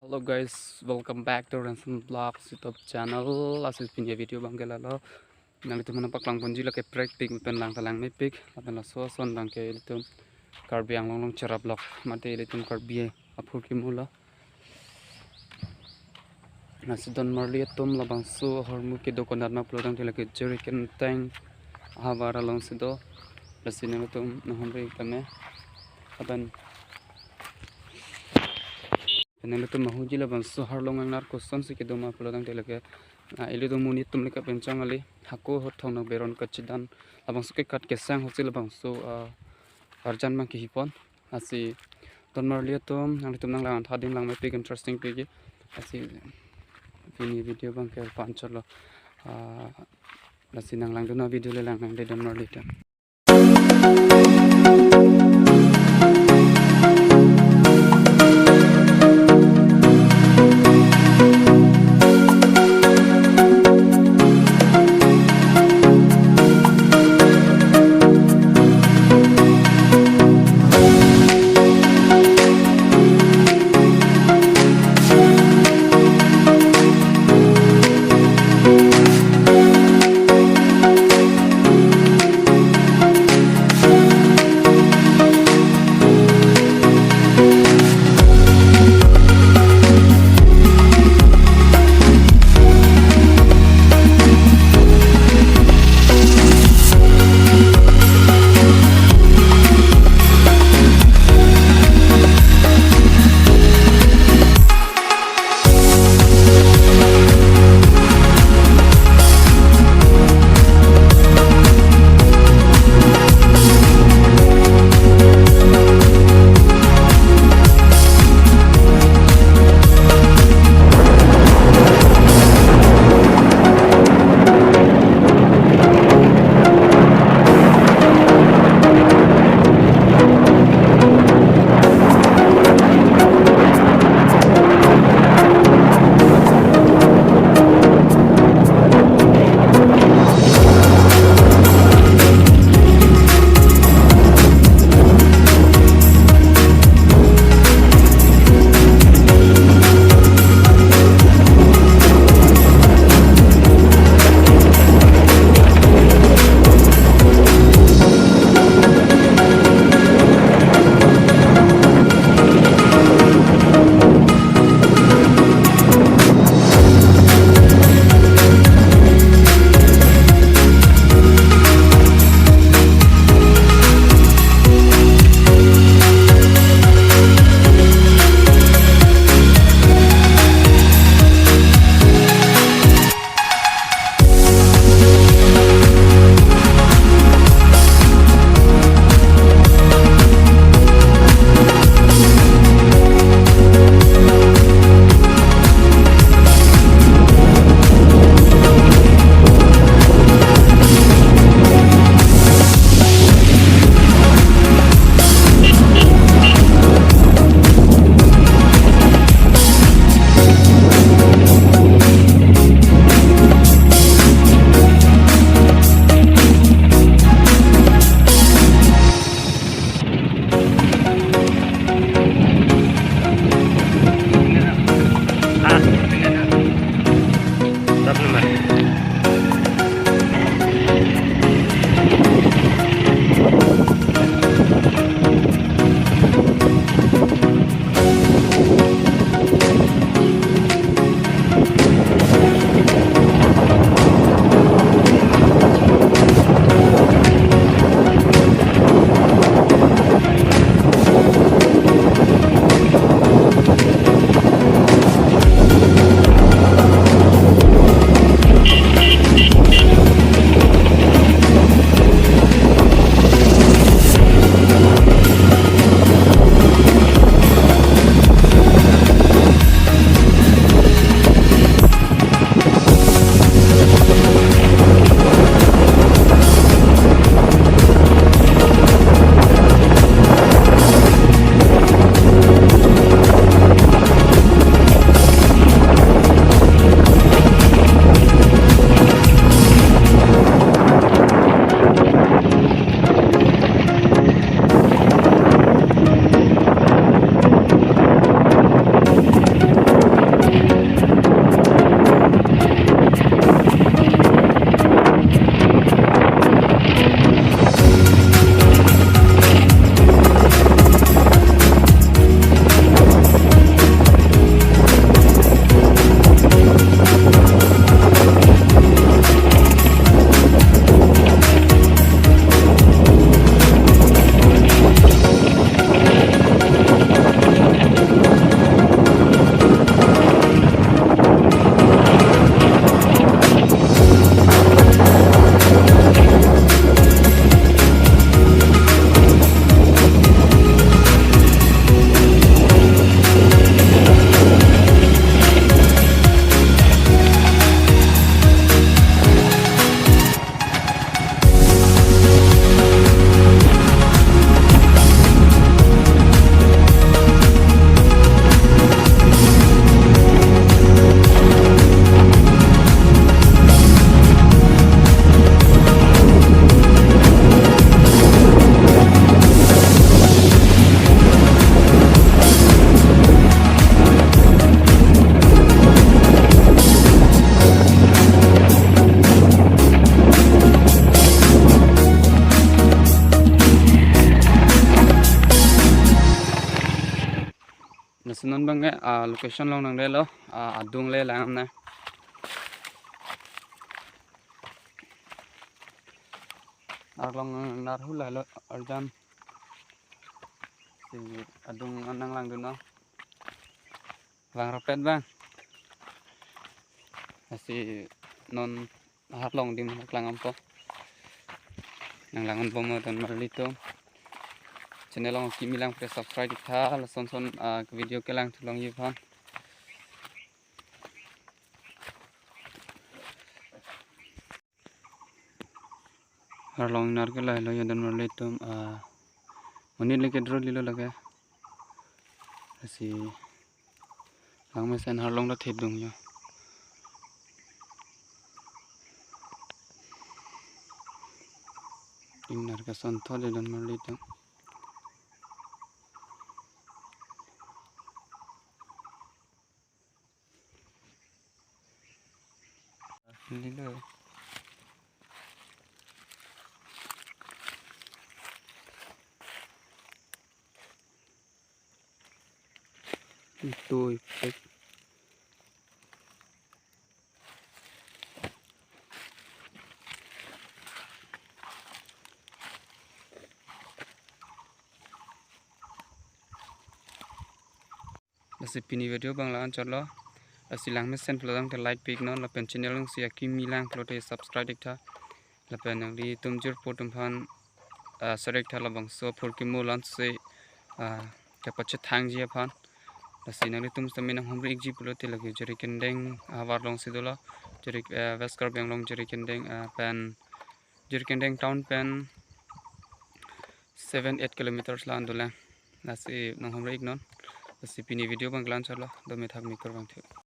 Hello guys, welcome back to Renson Vlogs YouTube channel. Asis punya video bang kelalo. Nang itu mana paklang punji lake break pig pen lang talang me pig. Apen la so son bang ke itu karbi ang long cerap lok. Mate itu karbi apur kimula. Nasi don marli tum labang so hormu ke dokonar na plodang tilake jeriken tank. Habara long sido. Lasine tum nahomre tame. Apen Nelo tu mahu jila bang so Arlong ingnar kosan si kedoma pelodang telake ili tu muni tum leka pencang ali haku hotong na beron kacidan abang suke kat kesang hosil bang so arjan mang kihipon asi ton marlia tum nang tum nang lang thading lang pig interesting pig asi ini video bang ke pancalo asi nang lang tu na video le lang nang de don marlia non bang location long nang le lo adung le lang na arlongingnar hu la lo arjan si adung anang lang dun no lang rapet bang si non arlong dim lang ampo nang langon pomo ton marlito channel long kimilang pre subscribe tha la son video kelang thulong yi phan arlongingnar ke lai lo yadan marlito monit leke dro lilo lage si lang mesen harlong da thedung yo ingnar ka son tho de dan marlito lilo tôi Nasi pini video bang lan chot lo asilang mesen pelang te like pig non la pen channel lang si akim milang plote subscribe dik tha la pen nang di tumjur potom phan sarek tha la bang so phur ki mo lan se ka pachet thang ji phan asi nang di tum sami nang homri ji plote lagi jeri kendeng war long si dola jeri west bang long jeri kendeng pen jeri kendeng town pen 7-8 kilometers lan dola nasi nang homri non Nasi pini video bang lan chalo do me thak mi kor bang the